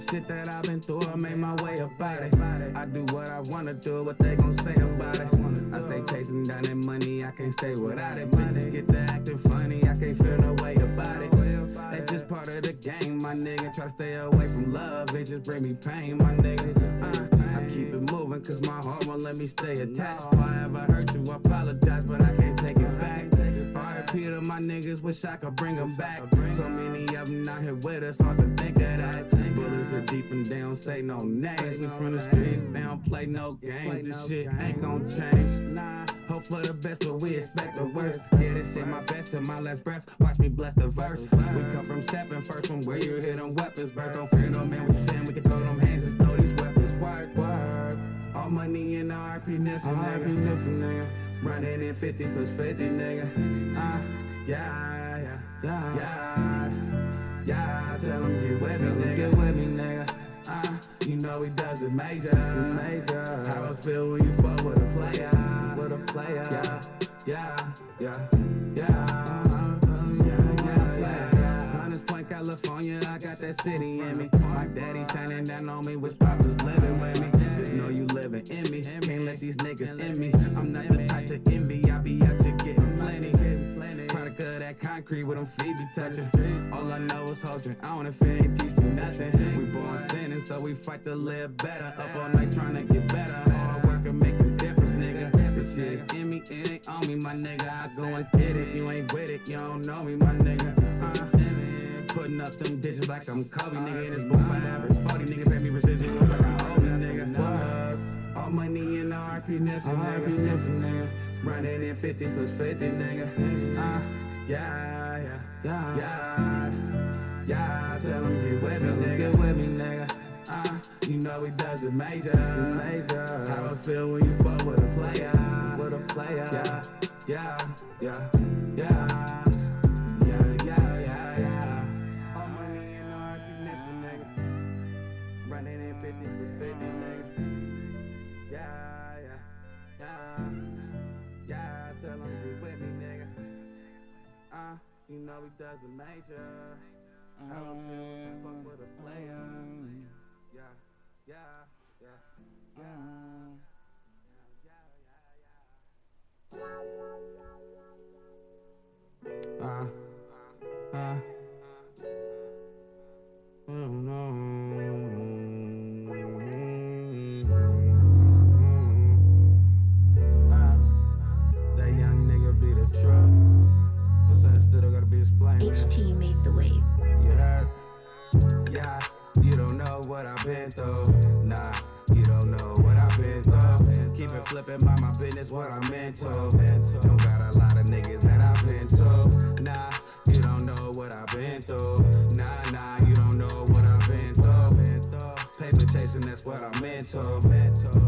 shit that I've been through, I made my way about it. I do what I wanna do, what they gon' say about it. I stay chasing down that money, I can't stay without it. Bitches get to acting funny, I can't feel no way about it. That's just part of the game, my nigga. Try to stay away from love, it just bring me pain, my nigga. I keep it moving, cause my heart won't let me stay attached. If I ever hurt you, I apologize, but I can't take it back. R.I.P. to my niggas, wish I could bring them back. So many of them out here with us, hard to think of that. Bullets are deep and they don't say no names. We from the streets, they don't play no games. This shit ain't gon' change. Nah, hope for the best, but we expect the worst. Yeah, this shit my best to my last breath. Watch me bless the verse. We come from stepping first from where you hear them weapons burst. Don't fear no man, we saying we can throw them hands and throw these weapons. Work. All money in the RP Nipsey, nigga. Running in 50 plus 50, nigga. Yeah. Tell them get with me, nigga. You know he does it major. How I feel when you fuck with a player. Hunters Point, California, I got that city in me. My daddy shining down on me, which pops was living with me. Just know you living in me. Can't let these niggas in me. I'm not the type to envy. I be out here getting plenty. Product of that concrete with them feet be touching. All I know is hold I don't if it ain't teach me nothing. We born sinning, so we fight to live better. Up all night trying to get better. Hard work and make a difference, nigga. This shit is in me, it ain't on me, my nigga. I go and get it. You ain't with it, you don't know me, my nigga. Putting up them digits like I'm Kobe, nigga. In this book, my average 40, nigga. Pay me residuals like I owe me, nigga. All money in the RP Nipsey, nigga. Running in 50 plus 50, nigga. Yeah. Tell them get with me, nigga. You know he does it major. How I feel when you fuck with a player. Yeah. All money in the RP Nipsey, nigga. Running in 50 plus 50, nigga. Yeah. Tell him get with me, nigga. You know he does it major. I don't feel when you fuck with a player. Yeah. That young nigga be the truck. What's that still gotta be explained? HT made the wave. You heard? Yeah, you don't know what I've been through. Nah, you don't know what I've been through. Keep it flipping, mind my business, what I'm into. Don't got a lot of niggas that I've been to. Nah, you don't know what I've been through. Nah, you don't know what I've been through. Paper chasing, that's what I'm into.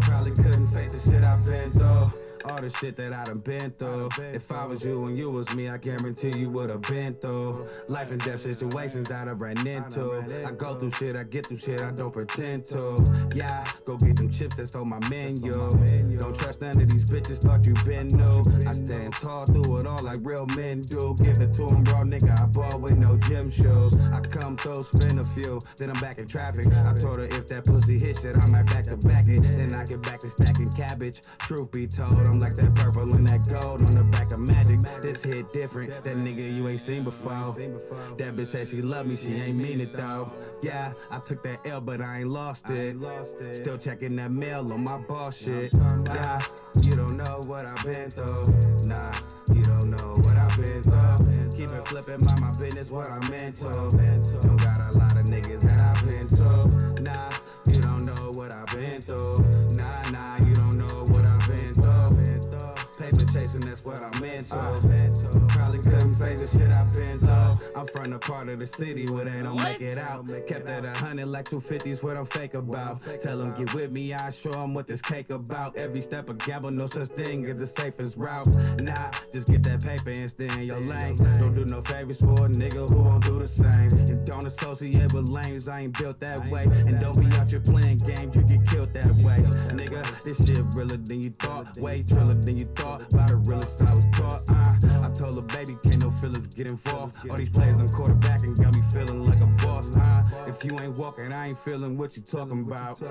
Probably couldn't face the shit I've been through. All the shit that I done been through. If I was you and you was me, I guarantee you would've been through life and death situations that I ran into. I go through shit, I get through shit, I don't pretend to. Yeah, go get them chips that's on my menu. Don't trust none of these bitches, thought you been new. I stand tall through it all like real men do. Give it to them, bro, nigga, I ball with no gym shoes. I come through, spin a few, then I'm back in traffic. I told her if that pussy hit shit, I might back to back it. Then I get back to stacking cabbage. Truth be told, I'm like that purple and that gold on the back of magic. This hit different, that nigga you ain't seen before. That bitch said she love me, she ain't mean it though. Yeah, I took that L, but I ain't lost it. Still checking that mail on my boss shit. Yeah, you don't know what I've been through. Nah, you don't know what I've been through. Keep it flipping, mind my business, what I'm into. Don't got a lot of niggas that I've been to. Nah, you don't know what I've been through. Nah, you don't know what I've been through. Paper chasing, that's what I'm into. Probably couldn't face the shit I've been through. I'm from the part of the city where they don't make it out. Kept at 100 like 250's what I'm fake about. Tell them get with me, I show them what this cake about. Every step a gamble, no such thing as the safest route. Nah, just get that paper and stay in your lane. Don't do no favors for a nigga who won't do the same. And don't associate with lames, I ain't built that way. And don't be out here playing games, you get killed that way. Nigga, this shit realer than you thought. Way triller than you thought. By the realest I was taught. I told her, baby, can't no feelings get involved. All these players I'm quarterbacking got me feeling like a boss, huh? If you ain't walking, I ain't feeling what you talking about.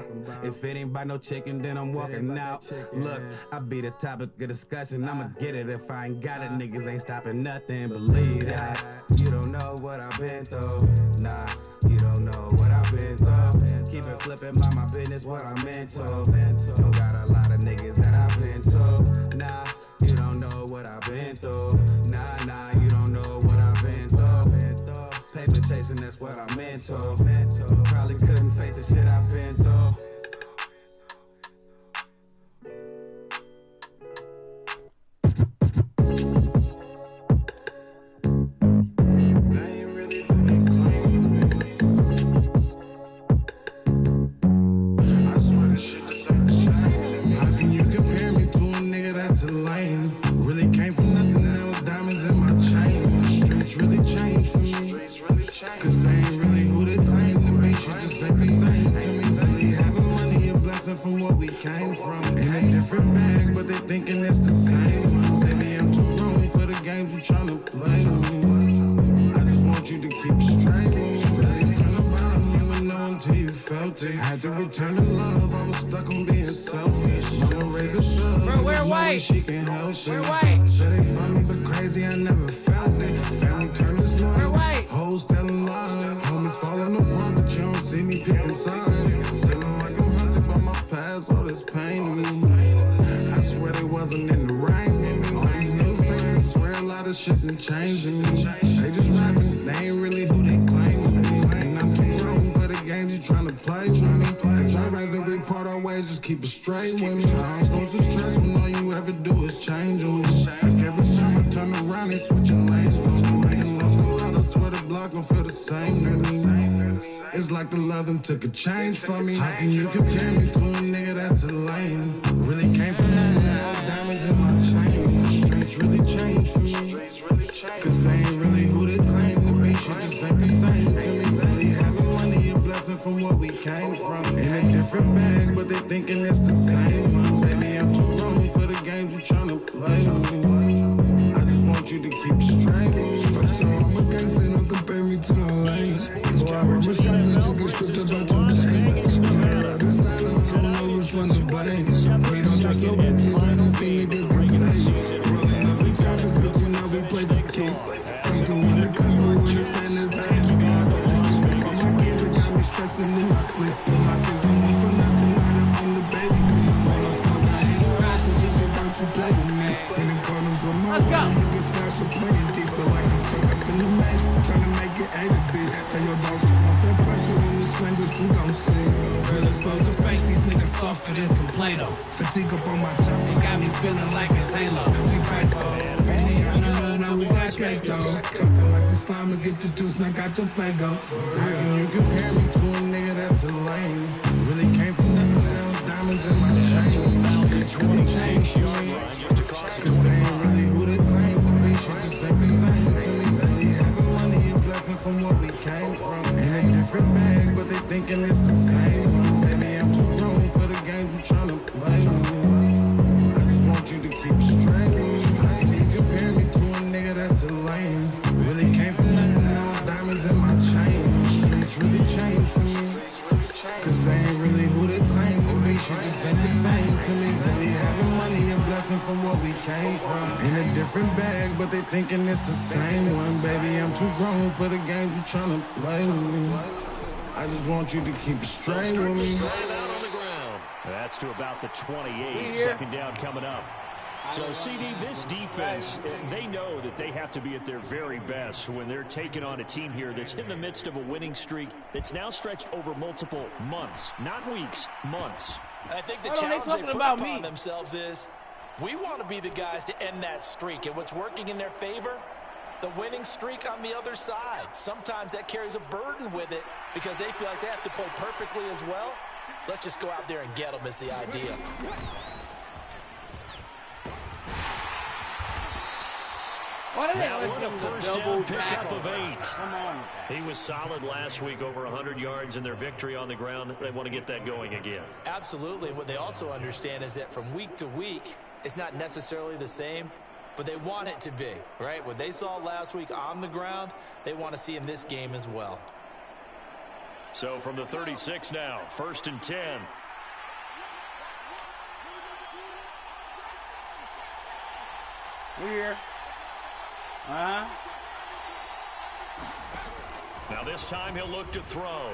If it ain't by no chicken, then I'm walking out. Look, I be the topic of discussion. I'ma get it if I ain't got it. Niggas ain't stopping nothing. Believe that. You don't know what I've been through. Nah, you don't know what I've been through. Keep it flipping, mind my business, what I'm into. Don't got a lot of niggas that I've been to. Nah, you don't know what I've been through. Nah, you don't know what I've been through. Paper chasing, that's what I'm into. Probably couldn't face the shit I've been through. Had to return to love, I was stuck on being selfish. Mama raised a shove, we're white. She can help it. We're white. Said they funny but crazy, I never felt it. Family turned us love. We're white. Hoes telling lies. Homies falling apart, but you don't see me picking sides. Feeling like I'm hunted by my past, all this pain in me. I swear they wasn't in the right. All these new fans, swear a lot of shit done changed in me. They just rapping, they ain't really who they claim to be. And I'm too grown for the games you trying to play with me. I'd rather we part our ways, just keep it straight with me. I ain't supposed to stress when all you ever do is change on me. Like every time I turn around, they switching lanes for me. Making lost a lot, I swear the block gon' feel the same to me. It's like the love them took a change for me. How can you compare me to a nigga that's a lame? Really came from nothing, all diamonds in my chain. The streets really changed for me. Cause they ain't really who they claim to be. Shit just ain't the same to me. Really having money, a blessing from what we came from. In a different bag, but they thinking it's the same. Baby, I'm too grown for the games you tryna play with me. I just want you to keep straight with me. So I'm a gangster, don't compare me to the lanes. Boy, I remember something that you could script about your name. This night, I don't know which one to blame. We don't just go back to I don't see niggas bringing the season. Rolling up the top because you know we play the key. I'm the one that comes when you stand this back. I'm my kids, they got me stressing in my sleep. My kids don't want for nothing, I'm the baby. All I smoke, I ain't around, so just about to play with me. In the corners with my one, you can start some playing deep. Feel like I'm stuck up in the maze, trying to make it A to B. Say your dog, want that pressure when you swing, but you gon' see. Really supposed to fake these niggas softer than some Play-Doh. Fatigue up on my top, it got me feeling like it's Halo. We back though, now we got cake though. Cuffin' like the slime to get the juice, now got your Fago. How can you compare me to a nigga that's a lame? Really came from nothing, else diamonds in my chain. About the 26-yard line, just across the 25. Really who they claim to be, shit just ain't the same to me. Really having money, a blessing from what we came from. In a different bag, but they thinking it's the same. Baby, I'm too grown for the games you tryna play with me. I just want you to keep straight with me. How can you compare me to a nigga that's a lame? Really came from nothing, now diamonds in my chain. The streets really changed for me. Cause they ain't really who they claim to be. Shit just ain't the same to me. Really having money, a blessing from what we came from. In a different bag, but they thinking it's the same one. Baby, I'm too grown for the games you tryna play with me. I just want you to keep it straight with me. Straight out on the ground. That's to about the 28. Second down coming up. So, CD, this defense, they know that they have to be at their very best when they're taking on a team here that's in the midst of a winning streak that's now stretched over multiple months, not weeks, months. I think the challenge they put upon themselves is we want to be the guys to end that streak. And what's working in their favor? The winning streak on the other side. Sometimes that carries a burden with it because they feel like they have to play perfectly as well. Let's just go out there and get them is the idea. That one a first down pickup of 8. He was solid last week, over 100 yards in their victory on the ground. They want to get that going again. Absolutely. What they also understand is that from week to week, it's not necessarily the same. but they want it to be, right? What they saw last week on the ground, they want to see in this game as well. So from the 36 now, 1st and 10. We're here. Now this time he'll look to throw.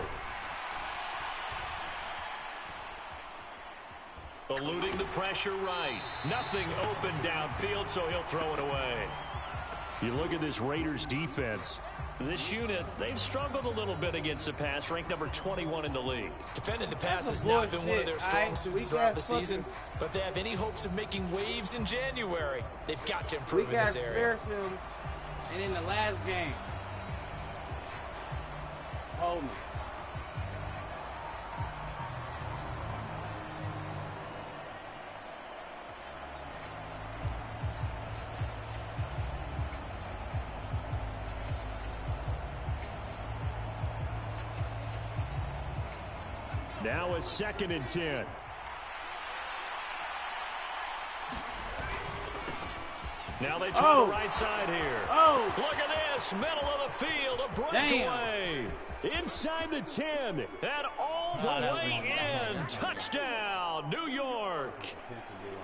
Eluding the pressure right. Nothing open downfield, so he'll throw it away. You look at this Raiders defense. This unit, they've struggled a little bit against the pass, ranked number 21 in the league. Defending the pass has not been one of their strong suits throughout the season, but if they have any hopes of making waves in January, they've got to improve in this area. And in the last game, hold me. Now a 2nd and 10. Now they try the right side here. Look at this. Middle of the field. A breakaway. Inside the 10. And all the way in. Touchdown, New York.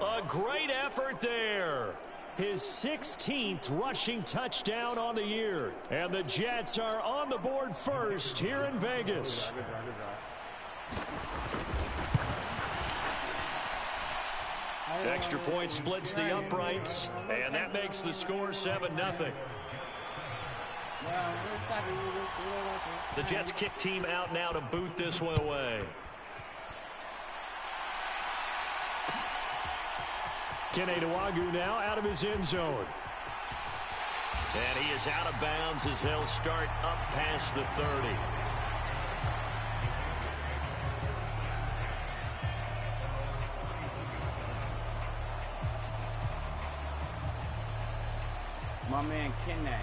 A great effort there. His 16th rushing touchdown on the year. And the Jets are on the board first here in Vegas. Extra point splits the uprights, and that makes the score 7-0. The Jets kick team out now to boot this one away. Kenedawagu now out of his end zone. And he is out of bounds as they'll start up past the 30. My man Kenne.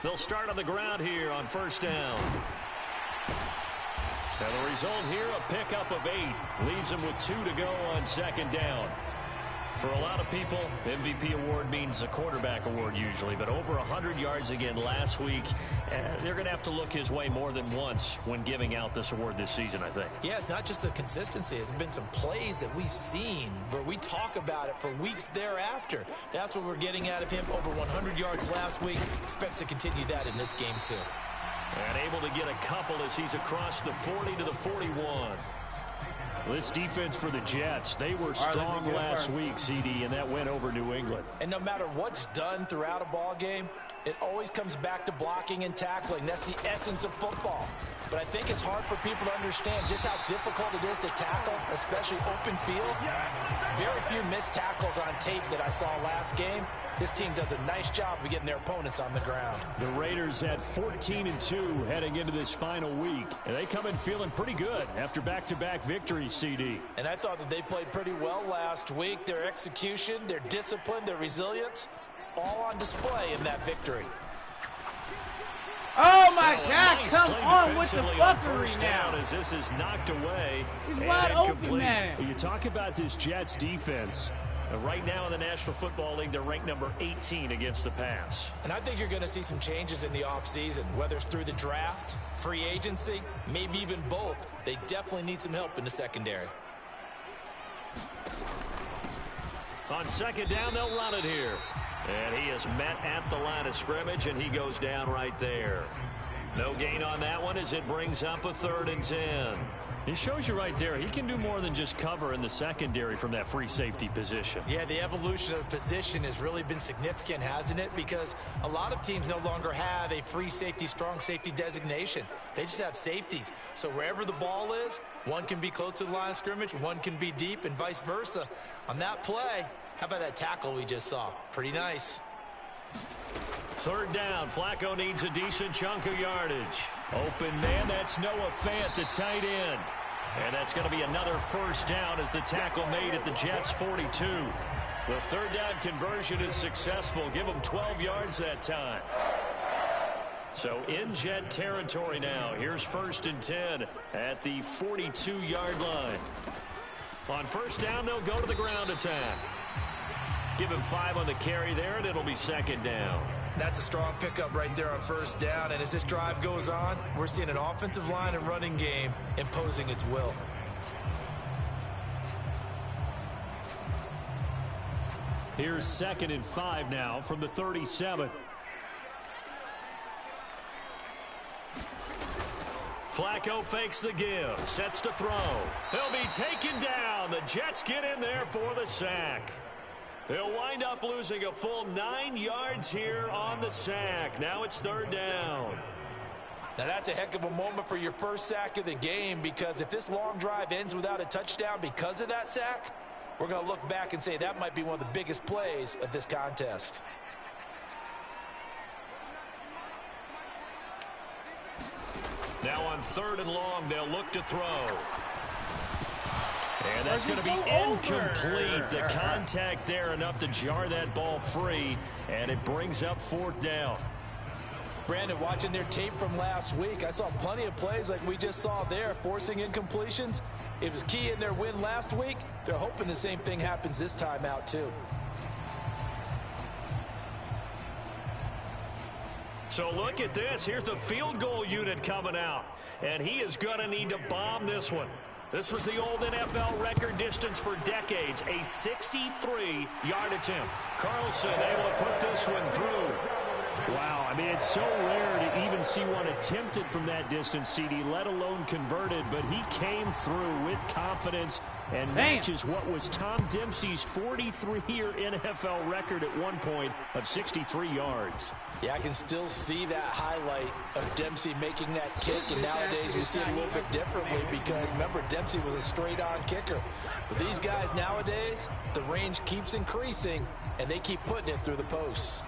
They'll start on the ground here on 1st down. And the result here, a pickup of 8. Leaves them with 2 to go on 2nd down. For a lot of people, MVP award means a quarterback award usually, but over 100 yards again last week. They're going to have to look his way more than once when giving out this award this season, I think. Yeah, it's not just the consistency. It's been some plays that we've seen where we talk about it for weeks thereafter. That's what we're getting out of him. Over 100 yards last week. Expects to continue that in this game, too. And able to get a couple as he's across the 40 to the 41. This defense for the Jets, they were strong last week, CD, and that went over New England. And no matter what's done throughout a ball game, it always comes back to blocking and tackling. That's the essence of football. But I think it's hard for people to understand just how difficult it is to tackle, especially open field. Very few missed tackles on tape that I saw last game. This team does a nice job of getting their opponents on the ground. The Raiders had 14-2 heading into this final week, and they come in feeling pretty good after back-to-back victories, CD. And I thought that they played pretty well last week. Their execution, their discipline, their resilience, all on display in that victory. Oh my God, come on with the fuckery now. As this is knocked away. He's wide open, man. You talk about this Jets defense. Right now in the National Football League, they're ranked number 18 against the pass. And I think you're going to see some changes in the offseason, whether it's through the draft, free agency, maybe even both. They definitely need some help in the secondary. On 2nd down, they'll run it here. And he is met at the line of scrimmage, and he goes down right there. No gain on that one as it brings up a 3rd and 10. He shows you right there, he can do more than just cover in the secondary from that free safety position. Yeah, the evolution of position has really been significant, hasn't it? Because a lot of teams no longer have a free safety, strong safety designation. They just have safeties. So wherever the ball is, one can be close to the line of scrimmage, one can be deep, and vice versa. On that play, how about that tackle we just saw? Pretty nice. 3rd down, Flacco needs a decent chunk of yardage. Open man, that's Noah Fant, the tight end. And that's going to be another 1st down as the tackle made at the Jets' 42. The 3rd down conversion is successful. Give them 12 yards that time. So in Jet territory now. Here's 1st and 10 at the 42-yard line. On 1st down, they'll go to the ground attack. Give him 5 on the carry there, and it'll be 2nd down. That's a strong pickup right there on 1st down. And as this drive goes on, we're seeing an offensive line and running game imposing its will. Here's 2nd and 5 now from the 37. Flacco fakes the give, sets to throw. He'll be taken down. The Jets get in there for the sack. They'll wind up losing a full 9 yards here on the sack. Now it's 3rd down. Now that's a heck of a moment for your first sack of the game, because if this long drive ends without a touchdown because of that sack, we're going to look back and say that might be one of the biggest plays of this contest. Now on 3rd and long, they'll look to throw. And that's going to be incomplete. The contact there enough to jar that ball free, and it brings up 4th down. Brandon, watching their tape from last week, I saw plenty of plays like we just saw there, forcing incompletions. It was key in their win last week. They're hoping the same thing happens this time out, too. So look at this. Here's the field goal unit coming out, and he is going to need to bomb this one. This was the old NFL record distance for decades, a 63-yard attempt. Carlson able to put this one through. Wow, I mean, it's so rare to even see one attempted from that distance, CD, let alone converted, but he came through with confidence and matches what was Tom Dempsey's 43-year NFL record at one point of 63 yards. Yeah, I can still see that highlight of Dempsey making that kick, and nowadays we see it a little bit differently because, remember, Dempsey was a straight-on kicker. But these guys nowadays, the range keeps increasing, and they keep putting it through the posts.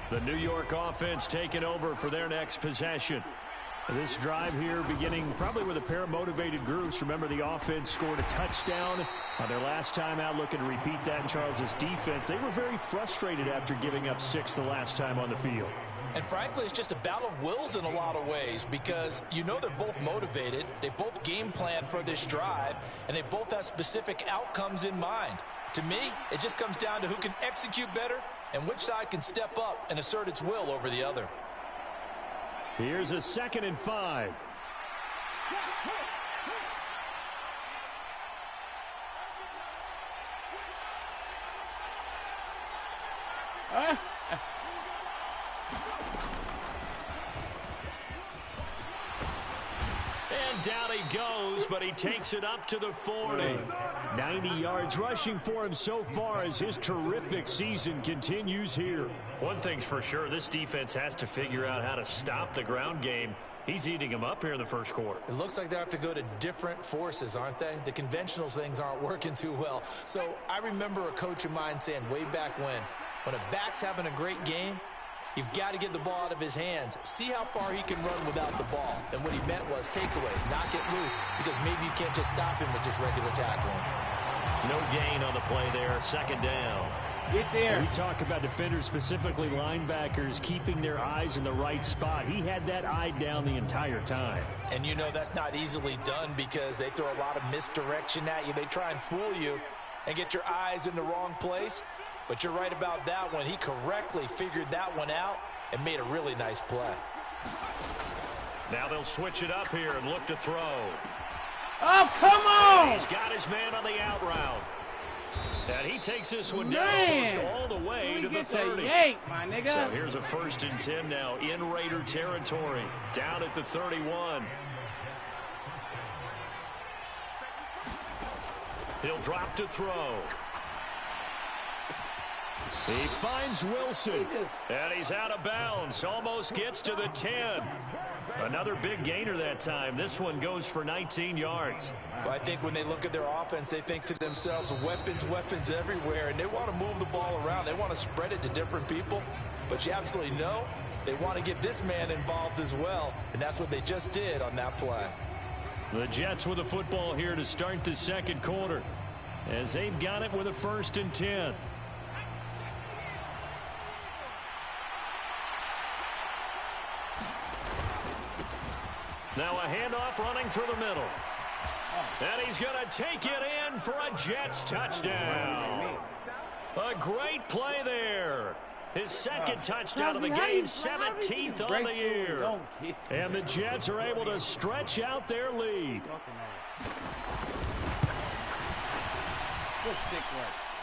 The New York offense taking over for their next possession. This drive here beginning probably with a pair of motivated groups. Remember, the offense scored a touchdown on their last time out, looking to repeat that in Charles's defense. They were very frustrated after giving up 6 the last time on the field. And frankly, it's just a battle of wills in a lot of ways, because you know they're both motivated, they both game plan for this drive, and they both have specific outcomes in mind. To me, it just comes down to who can execute better and which side can step up and assert its will over the other. Here's a 2nd and 5. And down he goes, but he takes it up to the 40. 90 yards rushing for him so far as his terrific season continues here. One thing's for sure, this defense has to figure out how to stop the ground game. He's eating them up here in the first quarter. It looks like they have to go to different forces, aren't they? The conventional things aren't working too well. So I remember a coach of mine saying way back when a back's having a great game, you've got to get the ball out of his hands. See how far he can run without the ball. And what he meant was takeaways, not get loose, because maybe you can't just stop him with just regular tackling. No gain on the play there, 2nd down. Get there. We talk about defenders, specifically linebackers, keeping their eyes in the right spot. He had that eye down the entire time. And you know that's not easily done because they throw a lot of misdirection at you. They try and fool you and get your eyes in the wrong place. But you're right about that one. He correctly figured that one out and made a really nice play. Now they'll switch it up here and look to throw. Oh, come on! He's got his man on the out route. And he takes this one down almost all the way to the 30. Yank, my nigga. So here's a 1st and 10 now in Raider territory. Down at the 31. He'll drop to throw. He finds Wilson, and he's out of bounds. Almost gets to the 10. Another big gainer that time. This one goes for 19 yards. Well, I think when they look at their offense, they think to themselves, weapons, weapons everywhere, and they want to move the ball around. They want to spread it to different people. but you absolutely know they want to get this man involved as well, and that's what they just did on that play. The Jets with the football here to start the second quarter, as they've got it with a 1st and 10. Now a handoff running through the middle. And he's going to take it in for a Jets touchdown. A great play there. His second touchdown of the game, 17th on the year. And the Jets are able to stretch out their lead.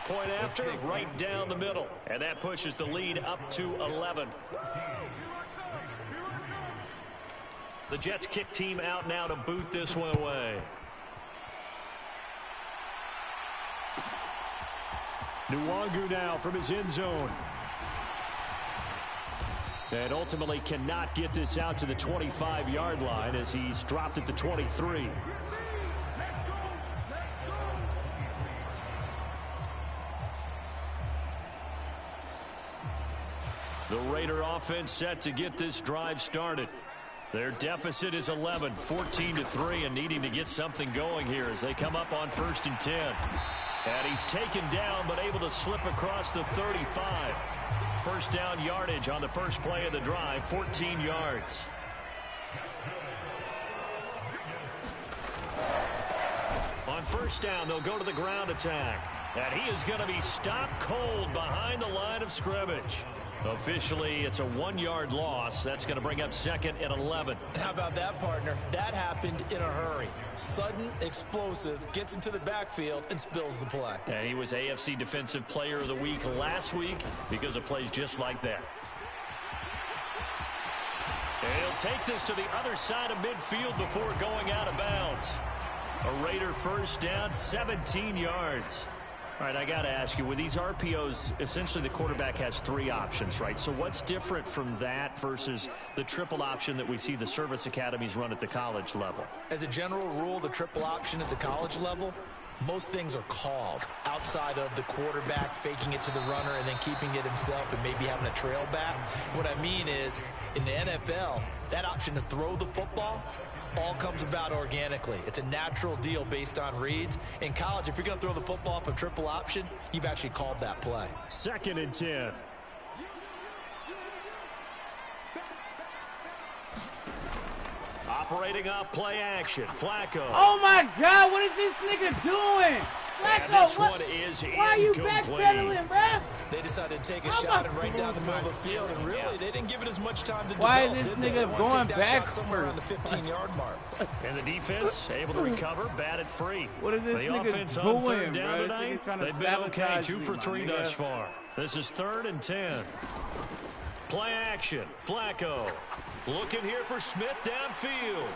Point after, right down the middle. And that pushes the lead up to 11. The Jets kick team out now to boot this one away. Nwangu now from his end zone. And ultimately cannot get this out to the 25-yard line as he's dropped at the 23. The Raider offense set to get this drive started. Their deficit is 11, 14-3, and needing to get something going here as they come up on 1st and 10. And he's taken down but able to slip across the 35. First down yardage on the first play of the drive, 14 yards. On first down, they'll go to the ground attack. And he is going to be stopped cold behind the line of scrimmage. Officially, it's a 1-yard loss. That's going to bring up 2nd and 11. How about that, partner? That happened in a hurry. Sudden, explosive, gets into the backfield and spills the play. And he was AFC Defensive Player of the Week last week because of plays just like that. And he'll take this to the other side of midfield before going out of bounds. A Raider first down, 17 yards. All right, I got to ask you, with these RPOs, essentially the quarterback has 3 options, right? So what's different from that versus the triple option that we see the service academies run at the college level? As a general rule, the triple option at the college level, most things are called outside of the quarterback faking it to the runner and then keeping it himself and maybe having a trail back. What I mean is, in the NFL, that option to throw the football all comes about organically. It's a natural deal based on reads. In college, if you're going to throw the football for triple option, you've actually called that play. 2nd and 10. Operating off play action, Flacco. Oh my God, what is this nigga doing? And this one is incomplete. Why are you backpedaling, bruh? They decided to take a shot and right down the middle of the field, and really, they didn't give it as much time to Why develop, is this did they? nigga They want to going take that back shot somewhere around the 15-yard mark. And the defense able to recover, batted free. What is this the nigga offense doing, on 3rd down bro? tonight, they've been okay, 2 for 3 thus far. This is 3rd and 10. Play action, Flacco. Looking here for Smith downfield.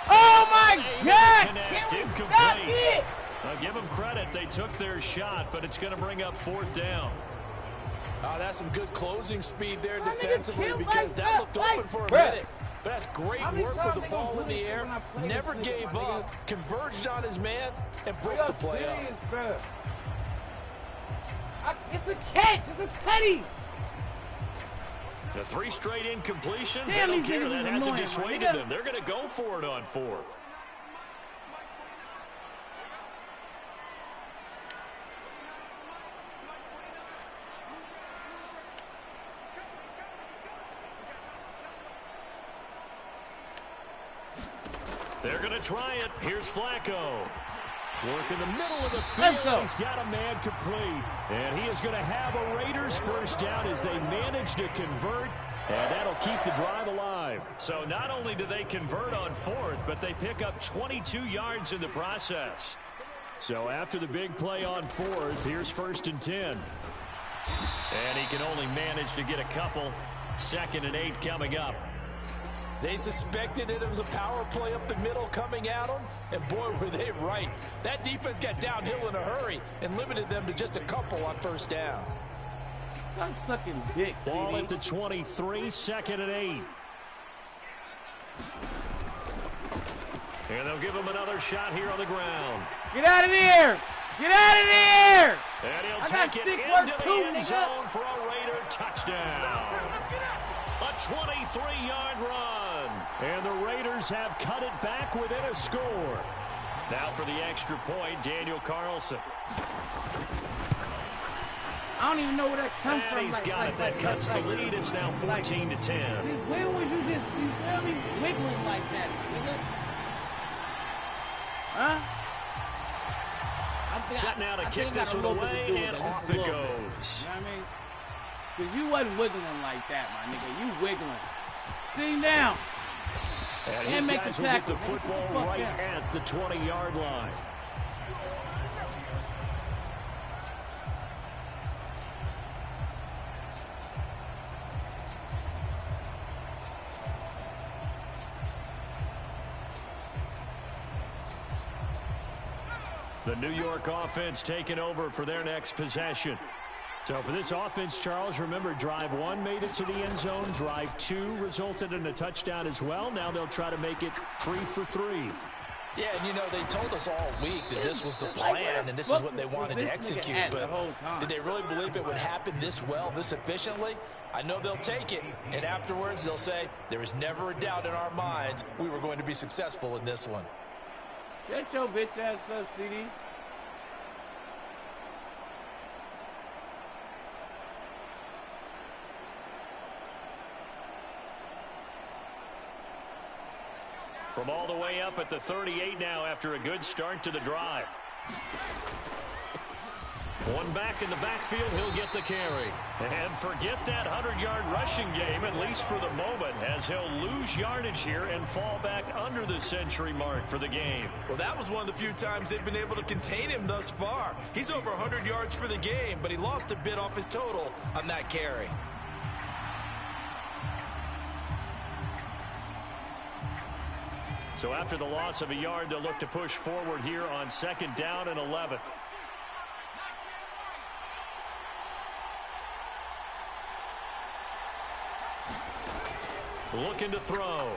Oh my God! Connect, Can we incomplete. stop it? I'll give them credit. They took their shot, but it's going to bring up 4th down. Oh, that's some good closing speed there My nigga defensively killed because like that looked that, open for a bruh. minute. But that's great How many work times with the they gonna ball do in the this air, when I play never this gave nigga, my up, nigga? converged on his man, and Are broke y'all the play up. serious, bro? It's a catch. It's a cutty. The 3 straight incompletions, they Damn, don't these care. niggas That is hasn't annoying, my dissuaded nigga. them. They're going to go for it on 4th. They're going to try it. Here's Flacco. Work in the middle of the field. He's got a man complete. And he is going to have a Raiders first down as they manage to convert. And that'll keep the drive alive. So not only do they convert on 4th, but they pick up 22 yards in the process. So after the big play on 4th, here's 1st and 10. And he can only manage to get a couple. 2nd and 8 coming up. They suspected it was a power play up the middle coming at them, and boy, were they right. That defense got downhill in a hurry and limited them to just a couple on 1st down. I'm sucking dick, Ball CD. at the 23, 2nd and 8. And they'll give him another shot here on the ground. Get out of there! Get out of there! And he'll I got take it stick into work the too, end nigga. zone for a Raider touchdown. A 23-yard run. And the Raiders have cut it back within a score. Now for the extra point, Daniel Carlson. I don't even know where that comes from. And he's got it. That cuts the lead. It's now 14 to 10. Where was you just, you feel me, wiggling like that, nigga? Huh? Shut now to kick this one away, and off it goes. You know what I mean? Because you wasn't wiggling like that, my nigga. You wiggling. See now. And his guys will get the football right at the 20-yard line. The New York offense taking over for their next possession. So for this offense, Charles, remember, drive 1 made it to the end zone. Drive 2 resulted in a touchdown as well. Now they'll try to make it 3 for 3. Yeah, and you know, they told us all week that this was the plan and this is what they wanted to execute. But did they really believe it would happen this well, this efficiently? I know they'll take it, and afterwards they'll say, there was never a doubt in our minds we were going to be successful in this one. Shut your bitch ass up, CD. From all the way up at the 38 now after a good start to the drive. One back in the backfield, he'll get the carry. And forget that 100-yard rushing game, at least for the moment, as he'll lose yardage here and fall back under the century mark for the game. Well, that was one of the few times they've been able to contain him thus far. He's over 100 yards for the game, but he lost a bit off his total on that carry. So after the loss of a yard, they'll look to push forward here on 2nd down and 11. Looking to throw.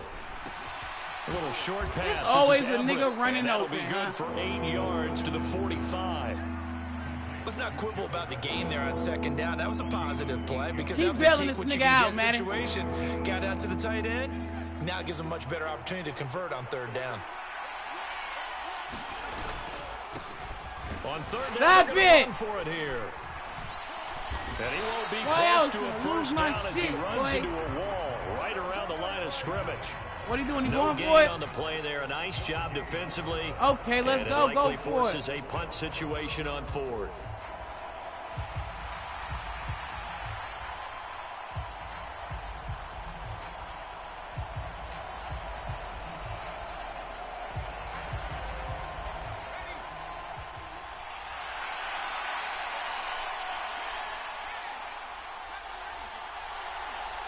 A little short pass. Always a nigga running that'll open. That'll be good for 8 yards to the 45. Let's not quibble about the gain there on 2nd down. That was a positive play because Keep that was a bailing take what this you nigga can out, get man. situation. Got out to the tight end. Now it gives him a much better opportunity to convert on 3rd down. On 3rd down, Stop they're it! for it here. And he won't be Why close else to a you first lose my down as he shit, runs boy? into a wall right around the line of scrimmage. What are you doing? You No going gain for it? on the play there. A nice job defensively. Okay, let's and go. it Go likely for forces it. a punt situation on 4th.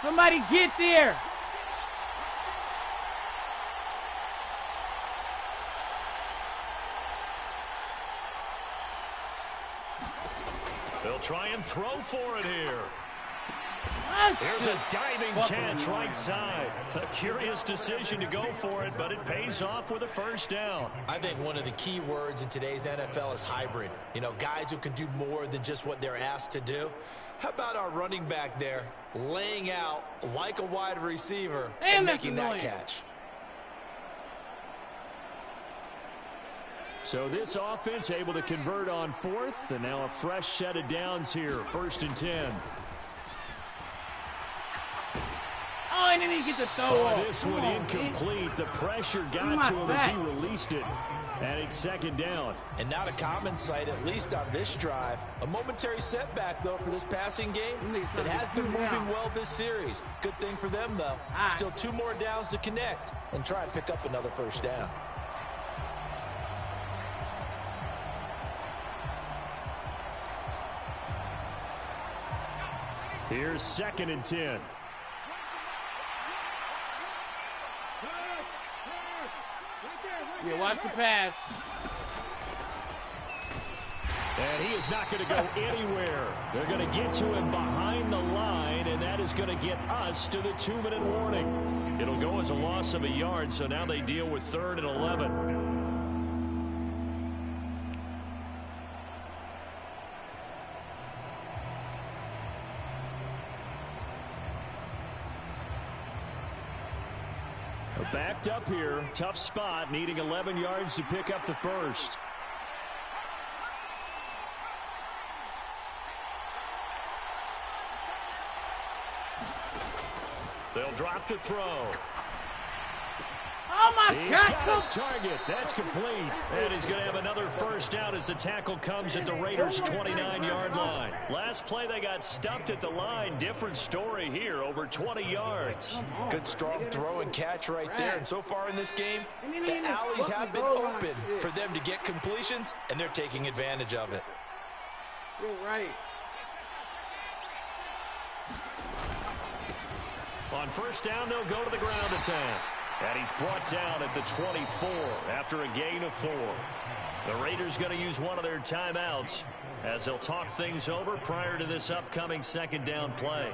Somebody get there. They'll try and throw for it here. Ah, There's shit. a diving catch right side. A curious decision to go for it, but it pays off with a first down. I think one of the key words in today's NFL is hybrid. You know, guys who can do more than just what they're asked to do. How about our running back there laying out like a wide receiver and making that catch? So this offense able to convert on 4th, and now a fresh set of downs here, 1st and 10. Oh, and then he gets a throw off. This one incomplete. The pressure got to him as he released it. And it's 2nd down. And not a common sight, at least on this drive. A momentary setback, though, for this passing game. It has been moving well this series. Good thing for them, though. Still 2 more downs to connect and try and pick up another first down. Here's 2nd and 10. Yeah, watch the pass. And he is not going to go anywhere. They're going to get to him behind the line, and that is going to get us to the 2-minute warning. It'll go as a loss of a yard, so now they deal with 3rd and 11. Backed up here. Tough spot, needing 11 yards to pick up the first. They'll drop to throw. Oh, my He's God. got his target. That's complete. And he's going to have another first down as the tackle comes at the Raiders' 29-yard line. Last play, they got stuffed at the line. Different story here, over 20 yards. Good, strong throw and catch right there. And so far in this game, the alleys have been open for them to get completions, and they're taking advantage of it. You're right. On first down, they'll go to the ground attack. And he's brought down at the 24 after a gain of 4. The Raiders going to use one of their timeouts as they'll talk things over prior to this upcoming second down play.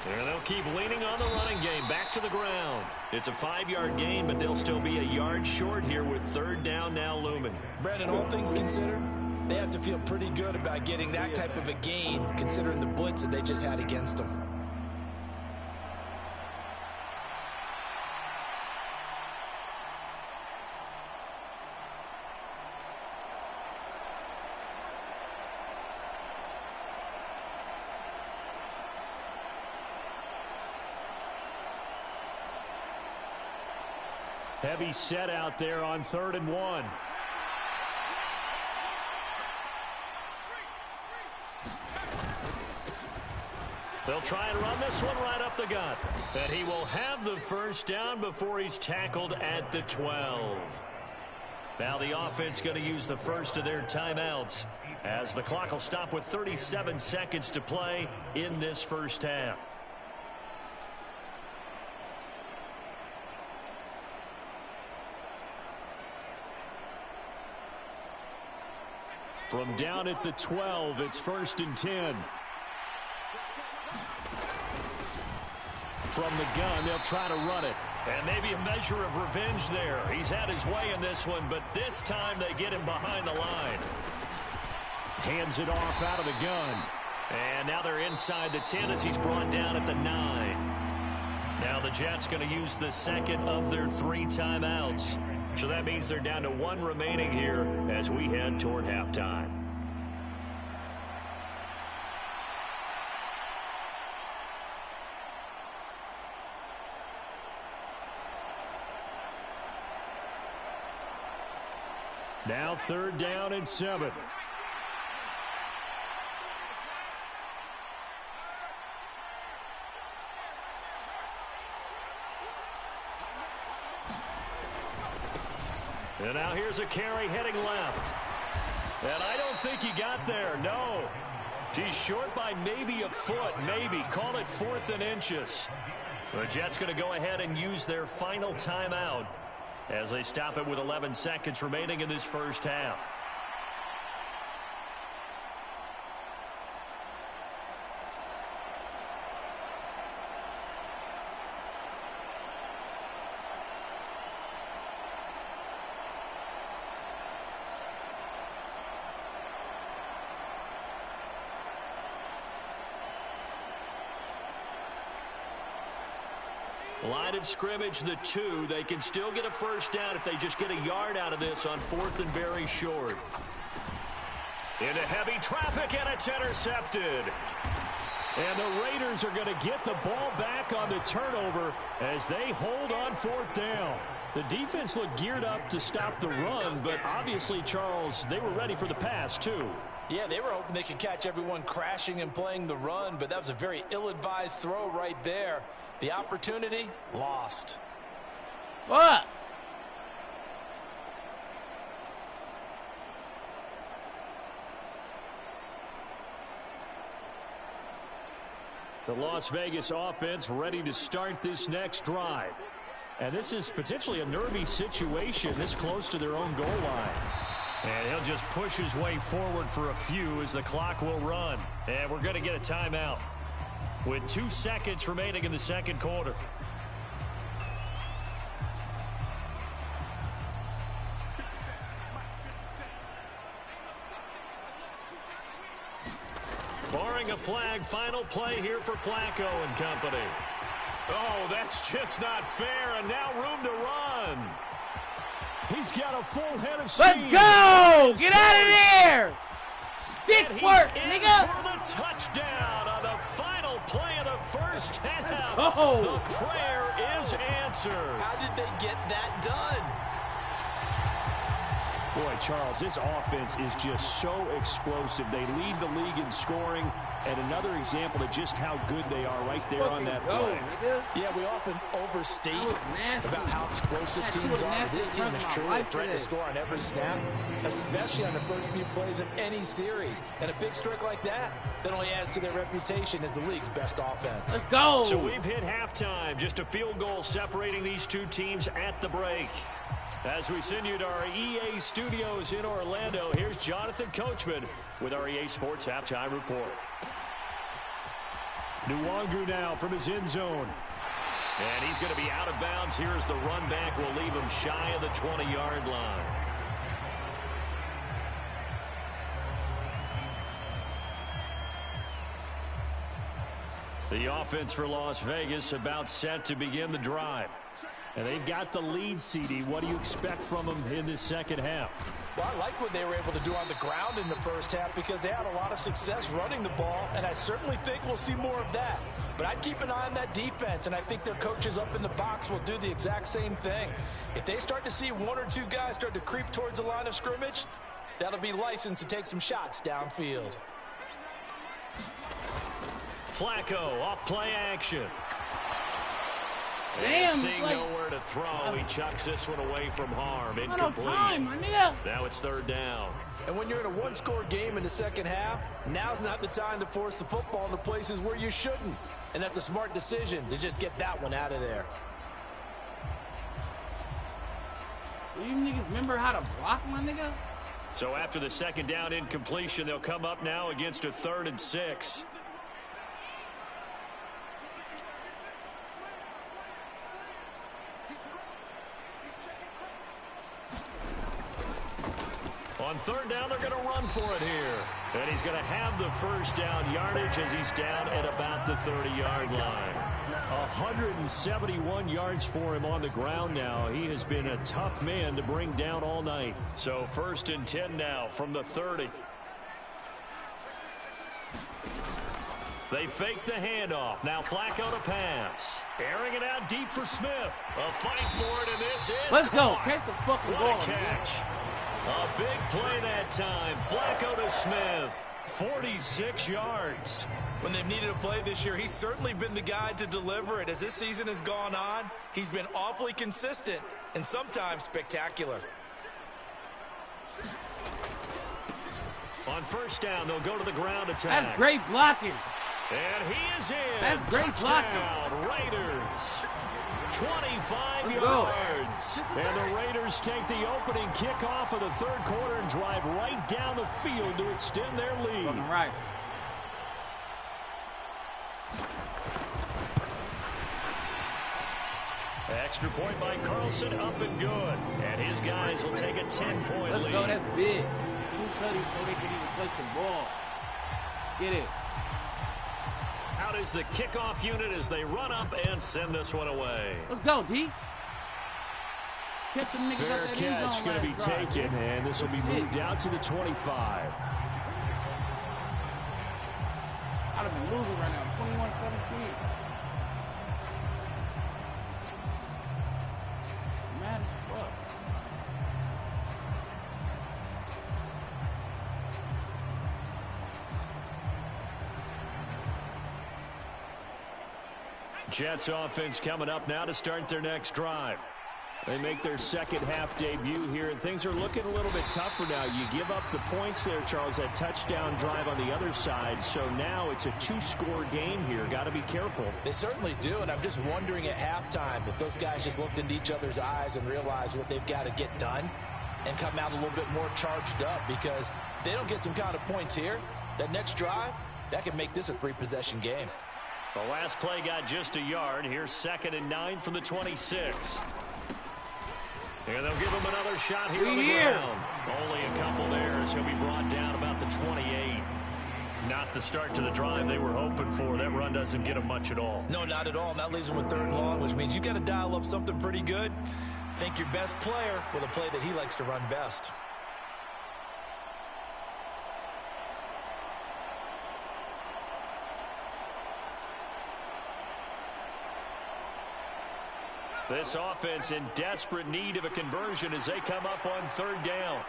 And they'll keep leaning on the running game. Back to the ground. It's a 5-yard gain, but they'll still be a yard short here with third down now looming. Brandon, all things considered, they have to feel pretty good about getting that type of a gain, considering the blitz that they just had against them. Heavy set out there on 3rd and 1. They'll try and run this one right up the gut. And he will have the first down before he's tackled at the 12. Now the offense going to use the first of their timeouts as the clock will stop with 37 seconds to play in this first half. From down at the 12, it's 1st and 10. From the gun, they'll try to run it. And maybe a measure of revenge there. He's had his way in this one, but this time they get him behind the line. Hands it off out of the gun. And now they're inside the 10 as he's brought down at the 9. Now the Jets going to use the second of their 3 timeouts. So that means they're down to 1 remaining here as we head toward halftime. Now 3rd down and 7. And now here's a carry heading left. And I don't think he got there. No. He's short by maybe a foot, maybe. Call it 4th and inches. The Jets going to go ahead and use their final timeout as they stop it with 11 seconds remaining in this first half. Line of scrimmage, the 2. They can still get a first down if they just get a yard out of this on 4th and very short. Into heavy traffic, and it's intercepted. And the Raiders are going to get the ball back on the turnover as they hold on 4th down. The defense looked geared up to stop the run, but obviously, Charles, they were ready for the pass, too. Yeah, they were hoping they could catch everyone crashing and playing the run, but that was a very ill-advised throw right there. The opportunity, lost. What? The Las Vegas offense ready to start this next drive. And this is potentially a nervy situation this close to their own goal line. And he'll just push his way forward for a few as the clock will run. And we're going to get a timeout with 2 seconds remaining in the second quarter. Barring a flag, final play here for Flacco and company. Oh, that's just not fair, and now room to run. He's got a full head of steam. Let's go! Get out of there! Stick work, nigga! For the touchdown on the final play of the first half. Oh. The prayer is answered. How did they get that done? Boy, Charles, this offense is just so explosive. They lead the league in scoring, and another example of just how good they are right there on that play. Yeah, we often overstate about how explosive teams are. This team is truly a threat to score on every snap, especially on the first few plays of any series. And a big streak like that only adds to their reputation as the league's best offense. Let's go! So we've hit halftime. Just a field goal separating these two teams at the break. As we send you to our EA studios in Orlando, here's Jonathan Coachman with our EA Sports Halftime Report. Nwangu now from his end zone. And he's going to be out of bounds here as the run back will leave him shy of the 20-yard line. The offense for Las Vegas about set to begin the drive. And they've got the lead, CD. What do you expect from them in this second half? Well, I like what they were able to do on the ground in the first half because they had a lot of success running the ball, and I certainly think we'll see more of that. But I'd keep an eye on that defense, and I think their coaches up in the box will do the exact same thing. If they start to see one or two guys start to creep towards the line of scrimmage, that'll be licensed to take some shots downfield. Flacco off play action. Damn, seeing nowhere to throw, he chucks this one away from harm. Incomplete. Now it's third down. And when you're in a one-score game in the second half, now's not the time to force the football into places where you shouldn't. And that's a smart decision to just get that one out of there. Do you niggas remember how to block, my nigga? So after the second down incompletion, they'll come up now against a 3rd and 6. On third down, they're going to run for it here. And he's going to have the first down yardage as he's down at about the 30-yard line. 171 yards for him on the ground now. He has been a tough man to bring down all night. So 1st and 10 now from the 30. They fake the handoff. Now Flacco to pass. Airing it out deep for Smith. A fight for it, and this is Let's caught. go. Catch the fucking ball. What a catch. A big play that time. Flacco to Smith. 46 yards. When they've needed a play this year, he's certainly been the guy to deliver it. As this season has gone on, he's been awfully consistent and sometimes spectacular. On first down, they'll go to the ground attack. That's great blocking. And he is in. That's great Touchdown, Raiders. 25 yards. And the Raiders take the opening kickoff of the third quarter and drive right down the field to extend their lead. Fucking right. Extra point by Carlson, up and good. And his guys will take a 10-point lead. Let's go, that's big. Two tutties so they can even touch the ball. Get it. Out is the kickoff unit as they run up and send this one away. Let's go, D. Catch some niggas Fair out that end catch zone going to be last drive. taken, and this will be moved out to the 25. I'd have been losing right now, 21-17. Mad as fuck. Jets offense coming up now to start their next drive. They make their second half debut here, and things are looking a little bit tougher now. You give up the points there, Charles, that touchdown drive on the other side. So now it's a 2-score game here. Got to be careful. They certainly do, and I'm just wondering at halftime if those guys just looked into each other's eyes and realized what they've got to get done and come out a little bit more charged up, because if they don't get some kind of points here, that next drive, that could make this a 3-possession game. The last play got just a yard. Here's 2nd and 9 from the 26. And they'll give him another shot here on the ground. Only a couple there, so he'll be brought down about the 28. Not the start to the drive they were hoping for. That run doesn't get them much at all. No, not at all. And that leaves them with 3rd and long, which means you got to dial up something pretty good. Think your best player with a play that he likes to run best. This offense in desperate need of a conversion as they come up on 3rd down.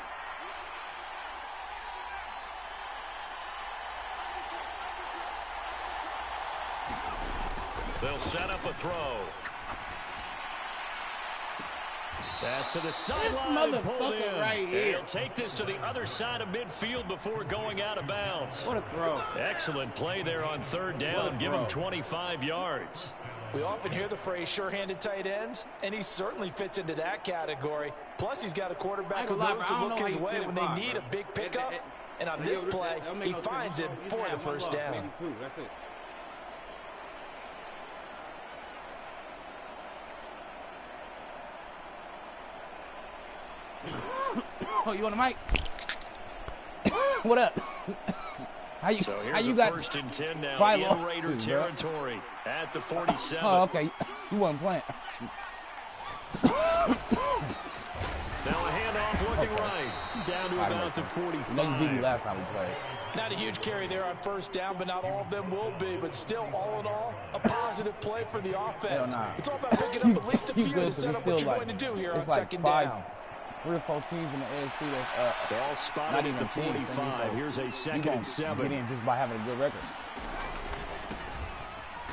They'll set up a throw. Pass to the sideline and pulled in. Right here. He'll take this to the other side of midfield before going out of bounds. What a throw. Excellent play there on 3rd down. Give him 25 yards. We often hear the phrase sure-handed tight ends, and he certainly fits into that category. Plus, he's got a quarterback who knows to look his way when they need a big pickup. And on this play, he finds it for the 1st down. That's it. Oh, you on the mic? What up? How you, so here's how you a got 1st and 10 now in Raider territory at the 47. Oh, okay. You wasn't playing. Now a handoff looking right. Down to about the 45. Last time we played. Not a huge carry there on 1st down, but not all of them will be. But still, all in all, a positive play for the offense. It's all about picking up at least a few to set up what you're going to do here on 2nd down. 3 or 4 teams in the AFC that's Ball spotted at the 45. Here's a 2nd and 7. Get in just by having a good record.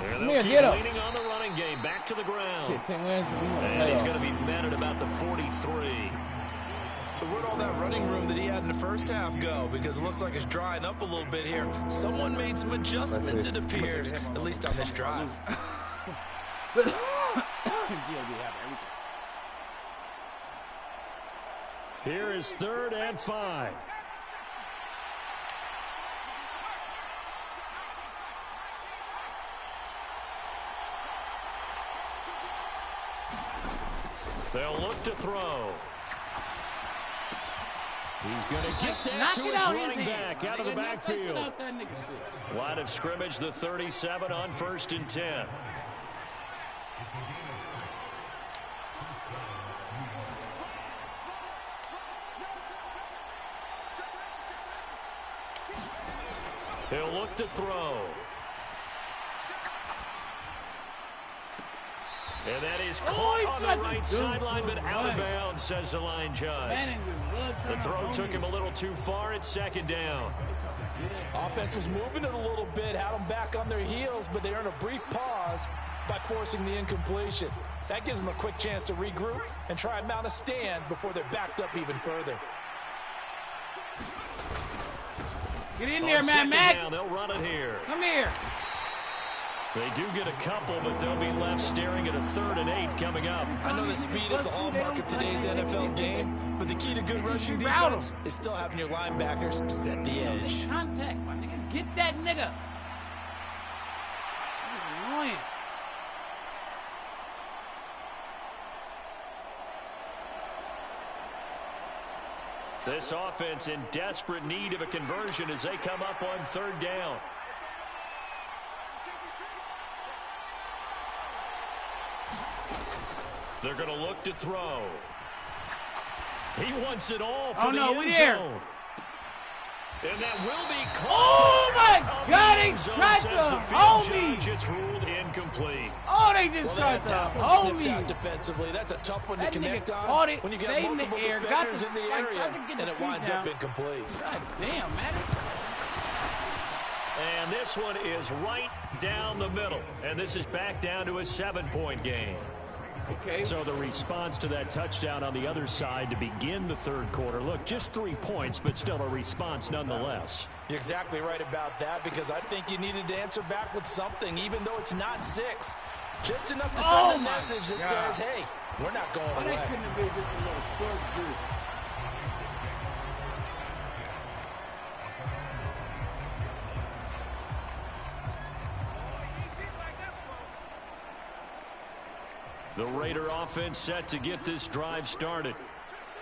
And they'll keep leaning on the running game. Back to the ground. Shit, 10 wins. And he's going to be met at about the 43. So where'd all that running room that he had in the 1st half go? Because it looks like it's drying up a little bit here. Someone made some adjustments, it appears, at least on this drive. Here is 3rd and 5. They'll look to throw. He's going to get that to his running back out of the backfield. Line of scrimmage, the 37 on 1st and 10. He'll look to throw. And that is caught on the right sideline, but out of bounds, says the line judge. The throw took him a little too far at 2nd down. Offense was moving it a little bit, had them back on their heels, but they earned a brief pause by forcing the incompletion. That gives them a quick chance to regroup and try and mount a stand before they're backed up even further. Get in there, Matt Max. Down, they'll run it here. Come here. They do get a couple, but they'll be left staring at a 3rd and 8 coming up. I know that speed is the hallmark of today's NFL game, but the key to good rushing defense is still having your linebackers set the edge. Contact, my nigga. Get that nigga. That's annoying. This offense in desperate need of a conversion as they come up on 3rd down. They're going to look to throw. He wants it all for the end zone. And that will be called. Oh, my God, he tried to hold me. It's ruled incomplete. Oh, they just tried to hold me. Defensively, that's a tough one to connect on caught it, when you get multiple defenders in the area, and it winds up incomplete. God damn, man. And this one is right down the middle. And this is back down to a 7-point game. Okay. So the response to that touchdown on the other side to begin the 3rd quarter. Look, just 3 points, but still a response nonetheless. You're exactly right about that, because I think you needed to answer back with something, even though it's not 6. Just enough to send a message that says, hey, we're not going away. That couldn't have been just a little short juice. The Raider offense set to get this drive started.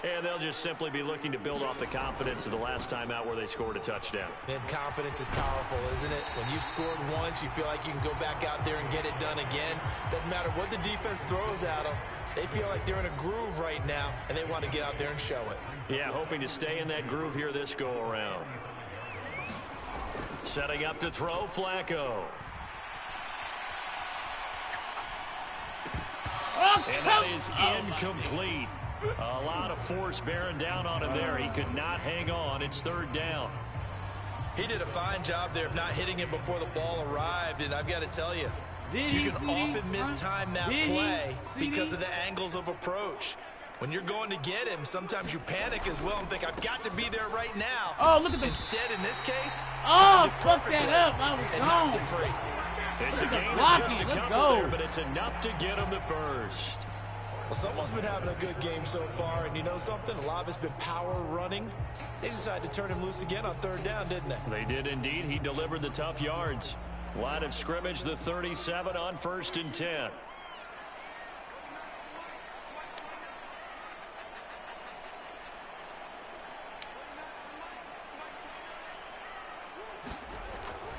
And they'll just simply be looking to build off the confidence of the last time out where they scored a touchdown. And confidence is powerful, isn't it? When you've scored once, you feel like you can go back out there and get it done again. Doesn't matter what the defense throws at them. They feel like they're in a groove right now, and they want to get out there and show it. Yeah, hoping to stay in that groove here this go-around. Setting up to throw, Flacco. And that is incomplete. A lot of force bearing down on him there. He could not hang on. It's third down. He did a fine job there of not hitting it before the ball arrived, and I've got to tell you, you can often mistime that play because of the angles of approach. When you're going to get him, sometimes you panic as well and think, I've got to be there right now. Oh, look at the... Instead, in this case, fuck that up. I was knocked it free. It's a gain of just a couple there, but it's enough to get him the first. Well, someone's been having a good game so far, and you know something? A lot of it's been power running. They decided to turn him loose again on third down, didn't they? They did indeed. He delivered the tough yards. Line of scrimmage, the 37 on 1st and 10.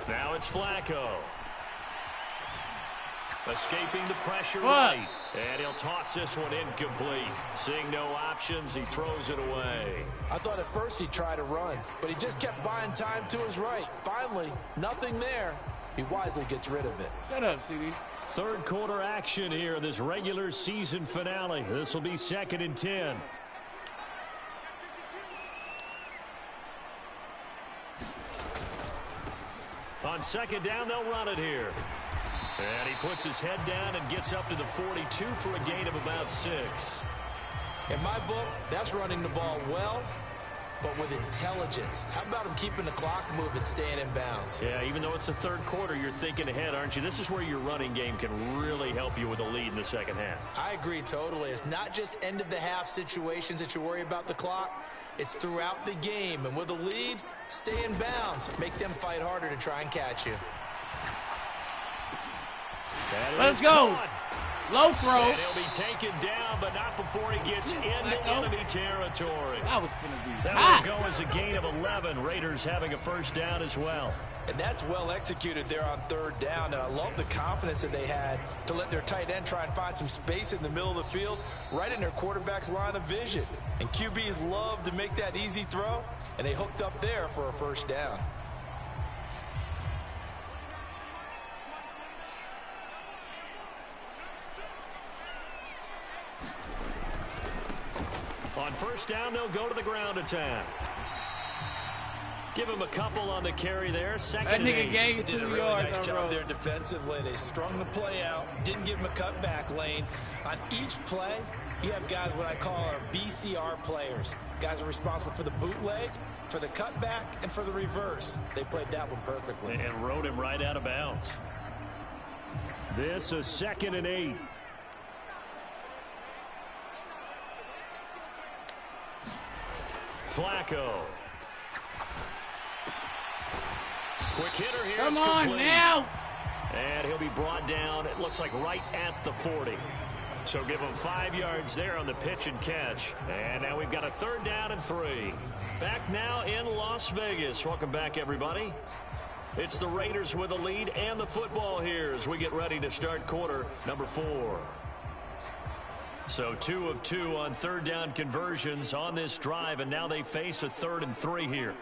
Now it's Flacco. Escaping the pressure right. And he'll toss this one incomplete. Seeing no options, he throws it away. I thought at first he'd try to run, but he just kept buying time to his right. Finally, nothing there. He wisely gets rid of it. Shut up, CD. Third quarter action here in this regular season finale. This will be 2nd and 10. On 2nd down, they'll run it here. And he puts his head down and gets up to the 42 for a gain of about 6. In my book, that's running the ball well, but with intelligence. How about him keeping the clock moving, staying in bounds? Yeah, even though it's the third quarter, you're thinking ahead, aren't you? This is where your running game can really help you with a lead in the second half. I agree totally. It's not just end-of-the-half situations that you worry about the clock. It's throughout the game. And with a lead, stay in bounds. Make them fight harder to try and catch you. Let's go. Low throw. And he'll be taken down, but not before he gets into enemy territory. That was going to be That will go as a gain of 11. Raiders having a first down as well. And that's well executed there on third down. And I love the confidence that they had to let their tight end try and find some space in the middle of the field, right in their quarterback's line of vision. And QBs love to make that easy throw, and they hooked up there for a first down. On first down, they'll go to the ground attack. Give him a couple on the carry there. Second and 8. They did a really nice job there defensively. They strung the play out, didn't give him a cutback lane. On each play, you have guys what I call our BCR players. Guys are responsible for the bootleg, for the cutback, and for the reverse. They played that one perfectly. And rode him right out of bounds. This is 2nd and 8. Flacco. Quick hitter here. Come on now. And he'll be brought down, it looks like right at the 40. So give him 5 yards there on the pitch and catch. And now we've got a third down and 3. Back now in Las Vegas. Welcome back, everybody. It's the Raiders with the lead and the football here as we get ready to start quarter number 4. So 2 of 2 on third down conversions on this drive, and now they face a 3rd and 3 here.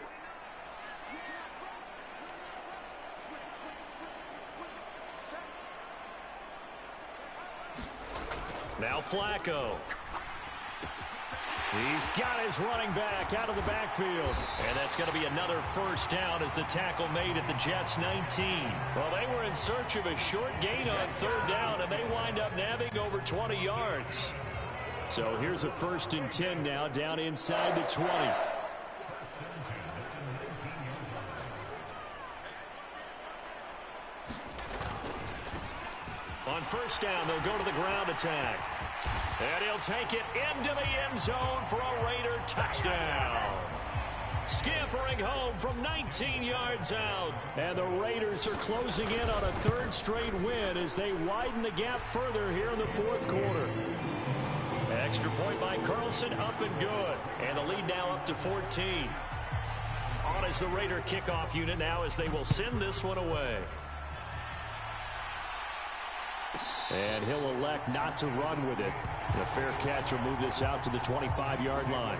Now Flacco. He's got his running back out of the backfield. And that's going to be another first down as the tackle made at the Jets' 19. Well, they were in search of a short gain on third down, and they wind up nabbing over 20 yards. So here's a 1st and 10 now down inside the 20. On first down, they'll go to the ground attack. And he'll take it into the end zone for a Raider touchdown. Scampering home from 19 yards out. And the Raiders are closing in on a 3rd straight win as they widen the gap further here in the 4th quarter. extra point by Carlson, up and good. And the lead now up to 14. On is the Raider kickoff unit now as they will send this one away. And he'll elect not to run with it. The fair catch will move this out to the 25-yard line.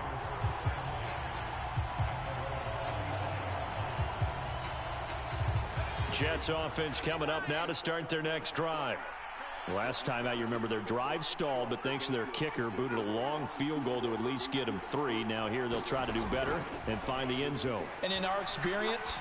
Jets offense coming up now to start their next drive. Last time out, you remember their drive stalled, but thanks to their kicker, booted a long field goal to at least get them 3. Now here they'll try to do better and find the end zone. And in our experience,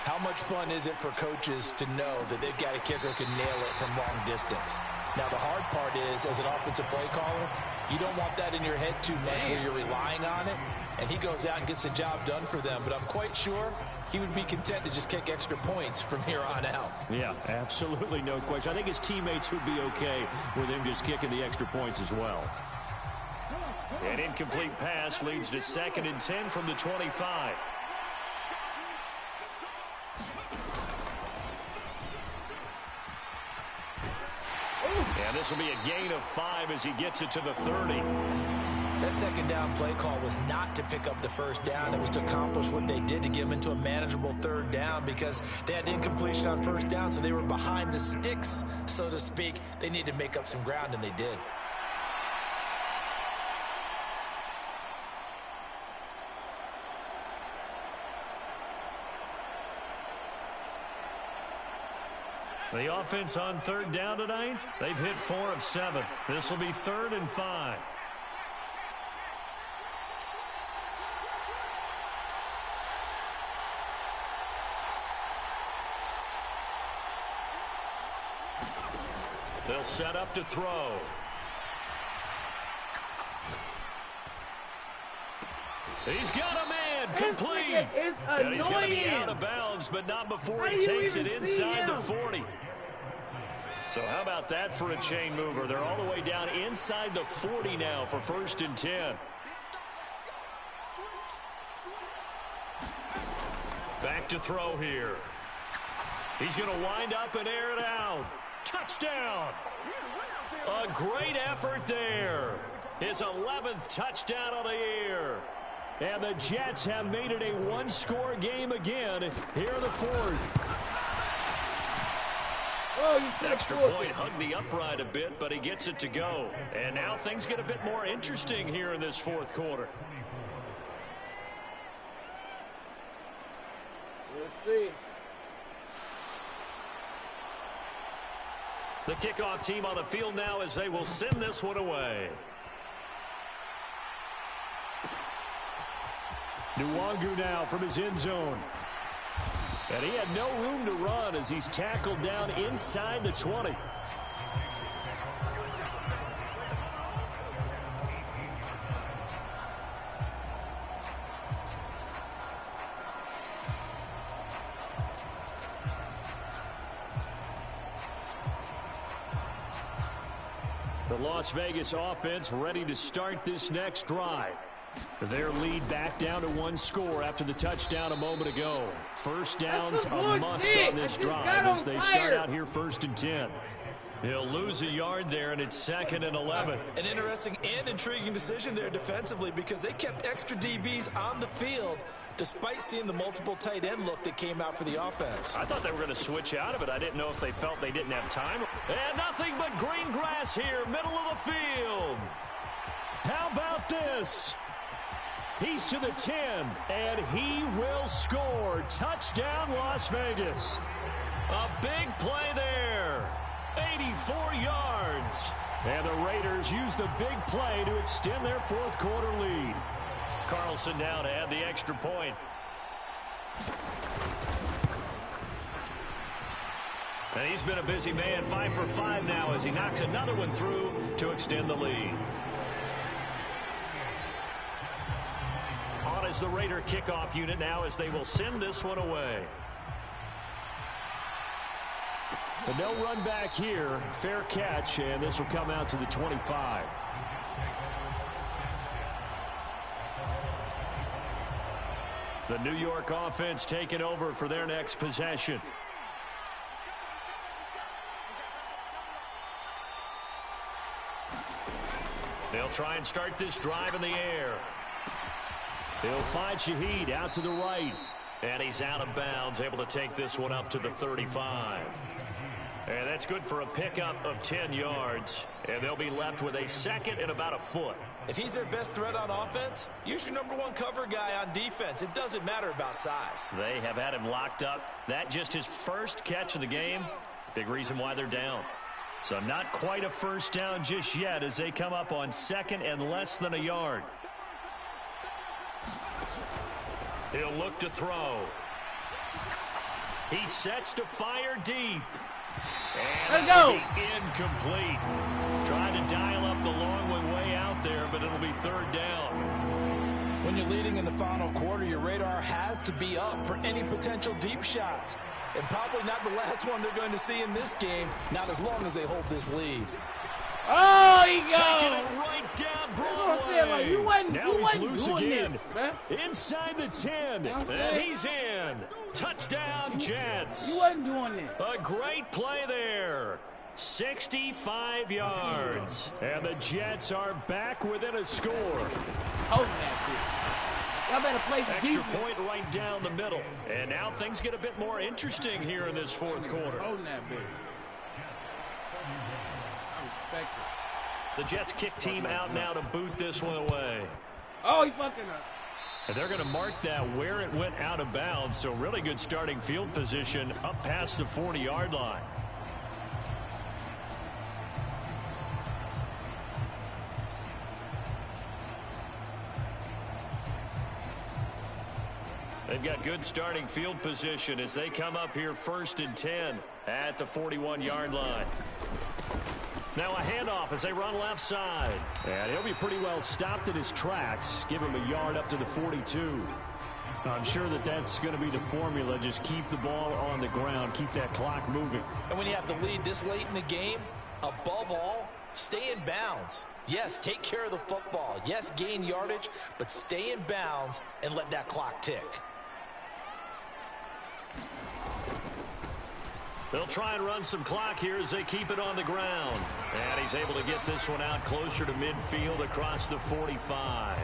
how much fun is it for coaches to know that they've got a kicker who can nail it from long distance? Now the hard part is, as an offensive play caller, you don't want that in your head too much where you're relying on it, and he goes out and gets the job done for them. But I'm quite sure he would be content to just kick extra points from here on out. Yeah, absolutely no question. I think his teammates would be okay with him just kicking the extra points as well. An incomplete pass leads to 2nd and 10 from the 25. And this will be a gain of 5 as he gets it to the 30. That second down play call was not to pick up the first down. It was to accomplish what they did to get them into a manageable 3rd down because they had incompletion on 1st down, so they were behind the sticks, so to speak. They needed to make up some ground, and they did. The offense on 3rd down tonight, they've hit 4 of 7. This will be 3rd and 5. They'll set up to throw. He's got a man complete. And he's going to be out of bounds, but not before he takes it inside the 40. So how about that for a chain mover? They're all the way down inside the 40 now for 1st and 10. Back to throw here. He's going to wind up and air it out. Touchdown. A great effort there. His 11th touchdown of the year. And the Jets have made it a 1-score game again here in the 4th. Extra point hugged the upright a bit, but he gets it to go. And now things get a bit more interesting here in this 4th quarter. Let's see. The kickoff team on the field now as they will send this one away. Nwangu now from his end zone. And he had no room to run as he's tackled down inside the 20. The Las Vegas offense ready to start this next drive. Their lead back down to 1 score after the touchdown a moment ago. First down's a must on this drive as they start out here 1st and 10. He'll lose a yard there, and it's 2nd and 11. An interesting and intriguing decision there defensively because they kept extra DBs on the field despite seeing the multiple tight end look that came out for the offense. I thought they were going to switch out of it. I didn't know if they felt they didn't have time. And nothing but green grass here, middle of the field. How about this? He's to the 10, and he will score. Touchdown, Las Vegas. A big play there. 84 yards. And the Raiders use the big play to extend their 4th quarter lead. Carlson now to add the extra point. And he's been a busy man, 5 for 5 now as he knocks another one through to extend the lead. On is the Raider kickoff unit now as they will send this one away. But no run back here. Fair catch, and this will come out to the 25. The New York offense taking over for their next possession. They'll try and start this drive in the air. He'll find Shaheed out to the right. And he's out of bounds, able to take this one up to the 35. And that's good for a pickup of 10 yards. And they'll be left with a second and about a foot. If he's their best threat on offense, use your #1 cover guy on defense. It doesn't matter about size. They have had him locked up. That just his first catch of the game. Big reason why they're down. So not quite a first down just yet as they come up on second and less than a yard. He'll look to He sets to fire deep. And go. Incomplete. Trying to dial up the long way out there, but it'll be third down. When you're leading in the final quarter, your radar has to be up for any potential deep shots. And probably not the last one they're going to see in this game, not as long as they hold this lead. Oh, he goes. Taking it right down Broadway. Like, you wasn't loose doing again. This, man. Inside the 10. And he's in. Touchdown, Jets. You wasn't doing this. A great play there. 65 yards. And the Jets are back within a score. Hold that bitch. Y'all better play some Extra defense. point right down the middle. And now things get a bit more interesting here in this fourth quarter. Holding that bitch. I respect it. The Jets kick team out now to boot this one away. Oh, he fucking up. And they're going to mark that where it went out of bounds. So really good starting field position up past the 40-yard line. They've got good starting field position as they come up here 1st and 10 at the 41-yard line. Now a handoff as they run left side. And he'll be pretty well stopped in his tracks. Give him a yard up to the 42. I'm sure that's going to be the formula. Just keep the ball on the ground. Keep that clock moving. And when you have the lead this late in the game, above all, stay in bounds. Yes, take care of the football. Yes, gain yardage, but stay in bounds and let that clock tick. They'll try and run some clock here as they keep it on the ground. And he's able to get this one out closer to midfield across the 45.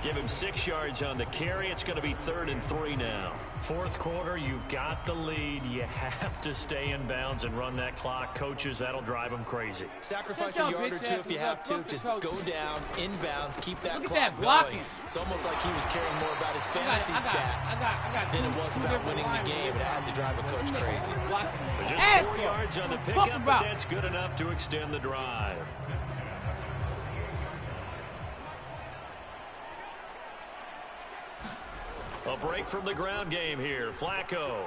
Give him 6 yards on the carry. It's going to be 3rd and 3 now. Fourth quarter, you've got the lead. You have to stay in bounds and run that clock. Coaches, that'll drive them crazy. Sacrifice a yard or two if you have to. Just go down, in bounds, keep that clock blocking. going. It's almost like he was caring more about his fantasy stats than it was about winning the game. It has to drive a coach crazy. But just 4 yards on the pickup, but that's good enough to extend the drive. A break from the ground game here. Flacco.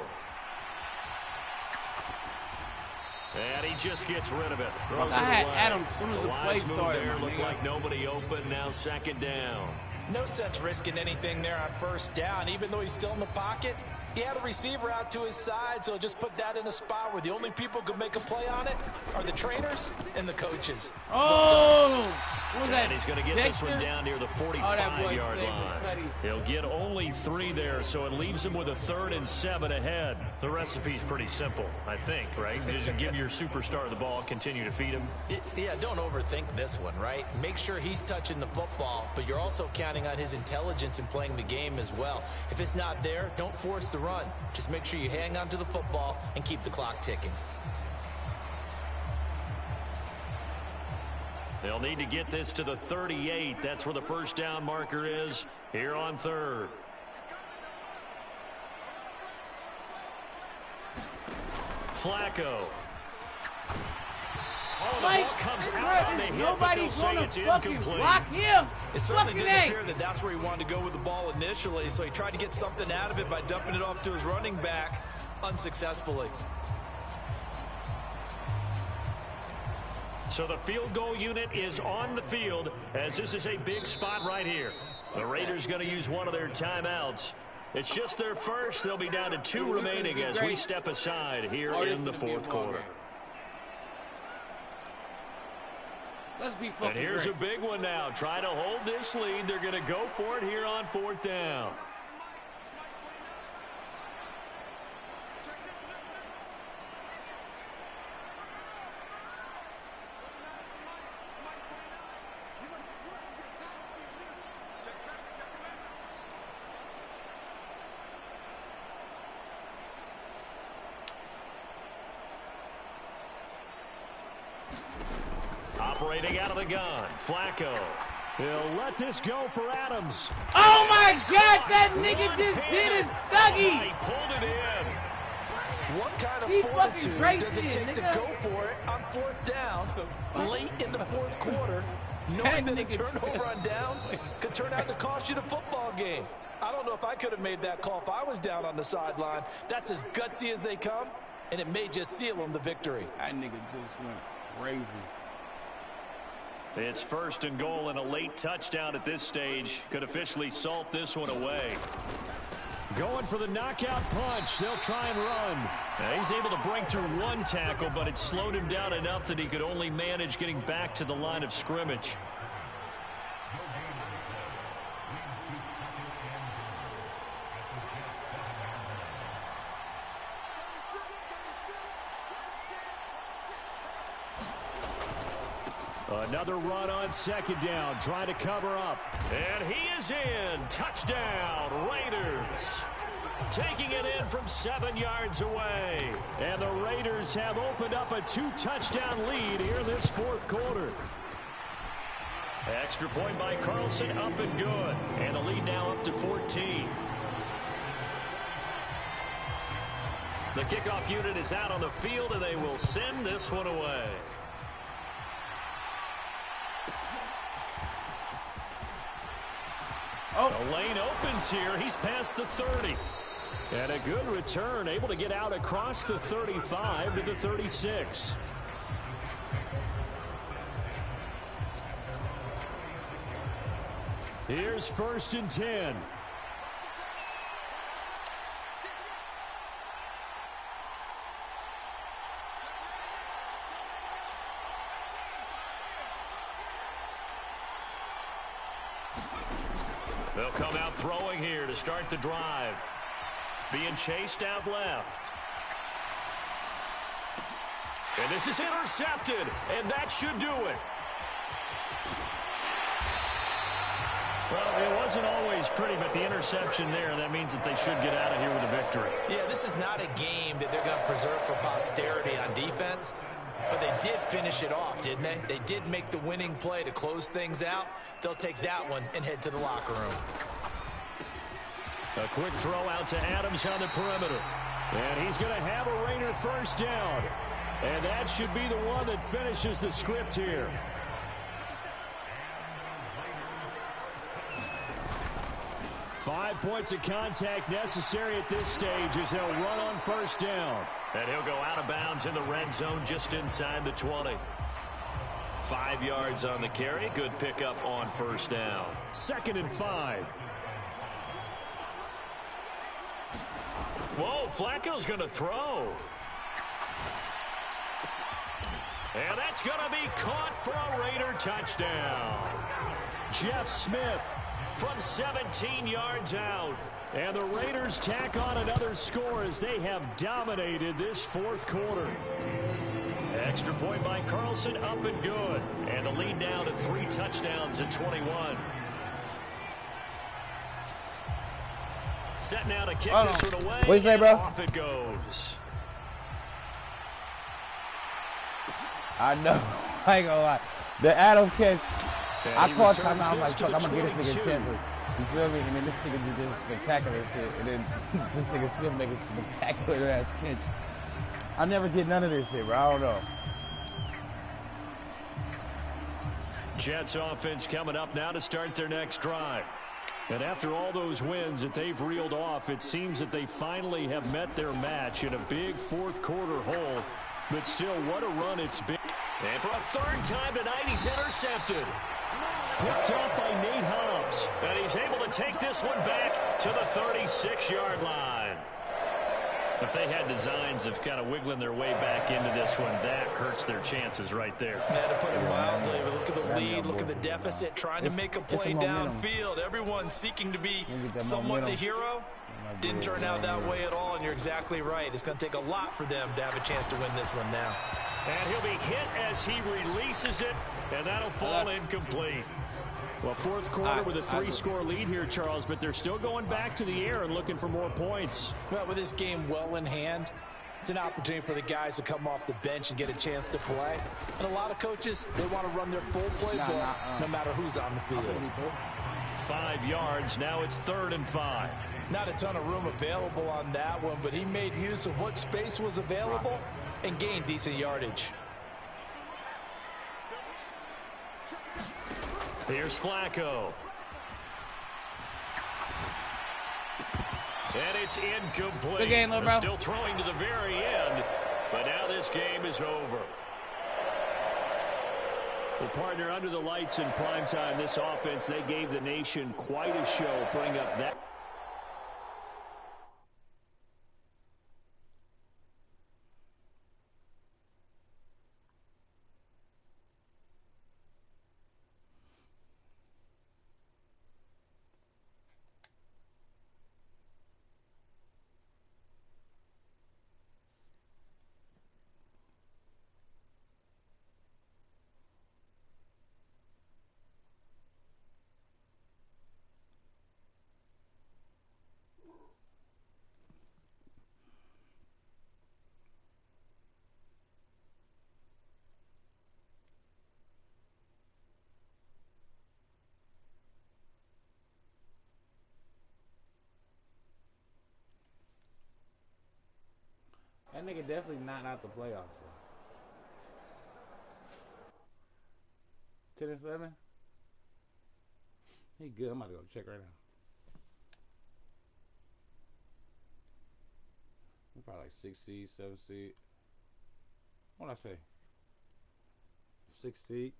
And he just gets rid of it. Throws it away. Adam, the wise move there. Looked like nobody open. Now 2nd down. No sense risking anything there on 1st down. Even though he's still in the pocket, he had a receiver out to his side, so just put that in a spot where the only people who can make a play on it are the trainers and the coaches. Oh! And he's going to get this one down near the 45-yard line. He'll get only 3 there, so it leaves him with a 3rd and 7 ahead. The recipe's pretty simple, I think, right? Just give your superstar the ball, continue to feed him. Yeah, don't overthink this one, right? Make sure he's touching the football, but you're also counting on his intelligence in playing the game as well. If it's not there, don't force the run. Just make sure you hang on to the football and keep the clock ticking. They'll need to get this to the 38. That's where the 1st down marker is here on 3rd. Flacco. Oh, the ball comes out on the hit, but they'll say it's incomplete. Block him. It certainly didn't appear that that's where he wanted to go with the ball initially, so he tried to get something out of it by dumping it off to his running back unsuccessfully. So the field goal unit is on the field as this is a big spot right here. The Raiders going to use one of their timeouts. It's just their first. They'll be down to 2 remaining as we step aside here in the 4th quarter. And here's a big one now. Trying to hold this lead. They're going to go for it here on 4th down. Operating out of the gun, Flacco. He'll let this go for Adams. Oh, my God, that nigga just did his thuggy. He pulled it in. What kind of fortitude does it take to go for it on 4th down late in the 4th quarter, knowing that a turnover on downs could turn out to cost you the football game? I don't know if I could have made that call if I was down on the sideline. That's as gutsy as they come, and it may just seal them the victory. That nigga just went crazy. It's 1st and goal and a late touchdown at this stage. Could officially salt this one away. Going for the knockout punch. They'll try and run. Now, he's able to break through one tackle, but it slowed him down enough that he could only manage getting back to the line of scrimmage. Another run on 2nd down, trying to cover up. And he is in. Touchdown, Raiders. Taking it in from 7 yards away. And the Raiders have opened up a 2-touchdown lead here in this 4th quarter. Extra point by Carlson, up and good. And the lead now up to 14. The kickoff unit is out on the field, and they will send this one away. Oh. The lane opens here. He's past the 30. And a good return, able to get out across the 35 to the 36. Here's 1st and 10. They'll come out throwing here to start the drive. Being chased out left. And this is intercepted, and that should do it. Well, it wasn't always pretty, but the interception there, that means that they should get out of here with a victory. Yeah, this is not a game that they're going to preserve for posterity on defense, but they did finish it off, didn't they? They did make the winning play to close things out. They'll take that one and head to the locker room. A quick throw out to Adams on the perimeter. And he's going to have a Raider 1st down. And that should be the one that finishes the script here. Five points of contact necessary at this stage as they'll run on 1st down. And he'll go out of bounds in the red zone just inside the 20. 5 yards on the carry. Good pickup on 1st down. 2nd and 5. Whoa, Flacco's going to throw. And that's going to be caught for a Raider touchdown. Jeff Smith from 17 yards out. And the Raiders tack on another score as they have dominated this 4th quarter. Extra point by Carlson, up and good. And the lead now to 3 touchdowns at 21. Set now to kick this one away. What you say, bro? Off it goes. I know. I ain't gonna lie. The Adams catch, I caught time out. I'm like, fuck, I'm gonna get this nigga a chance. You feel me? And then this nigga do this spectacular shit. And then this nigga Smith make a spectacular ass catch. I never get none of this shit, bro. I don't know. Jets offense coming up now to start their next drive. And after all those wins that they've reeled off, it seems that they finally have met their match in a big 4th quarter hole. But still, what a run it's been. And for a 3rd time tonight, he's intercepted. Picked up by Nate Hobbs. And he's able to take this one back to the 36-yard line. If they had designs of kind of wiggling their way back into this one, that hurts their chances right there. Yeah, to put it mildly, but look at the lead, look at the deficit, trying to make a play downfield. Everyone seeking to be somewhat the hero. Didn't turn out that way at all, and you're exactly right. It's going to take a lot for them to have a chance to win this one now. And he'll be hit as he releases it, and that'll fall incomplete. Well, 4th quarter with a 3-score lead here, Charles, but they're still going back to the air and looking for more points. Well, with this game well in hand, It's an opportunity for the guys to come off the bench and get a chance to play. And a lot of coaches, they want to run their full playbook no matter who's on the field. 5 yards. Now it's 3rd and 5. Not a ton of room available on that one, but he made use of what space was available and gained decent yardage. Here's Flacco. And it's incomplete. Good game, little bro. Still throwing to the very end, but now this game is over. Well, partner, under the lights in primetime, this offense, they gave the nation quite a show putting up that. That nigga definitely not out the playoffs. 10-7. He good. I'm about to go check right now. I'm probably like 6 seed, 7 seed. What'd I say? 6 seed.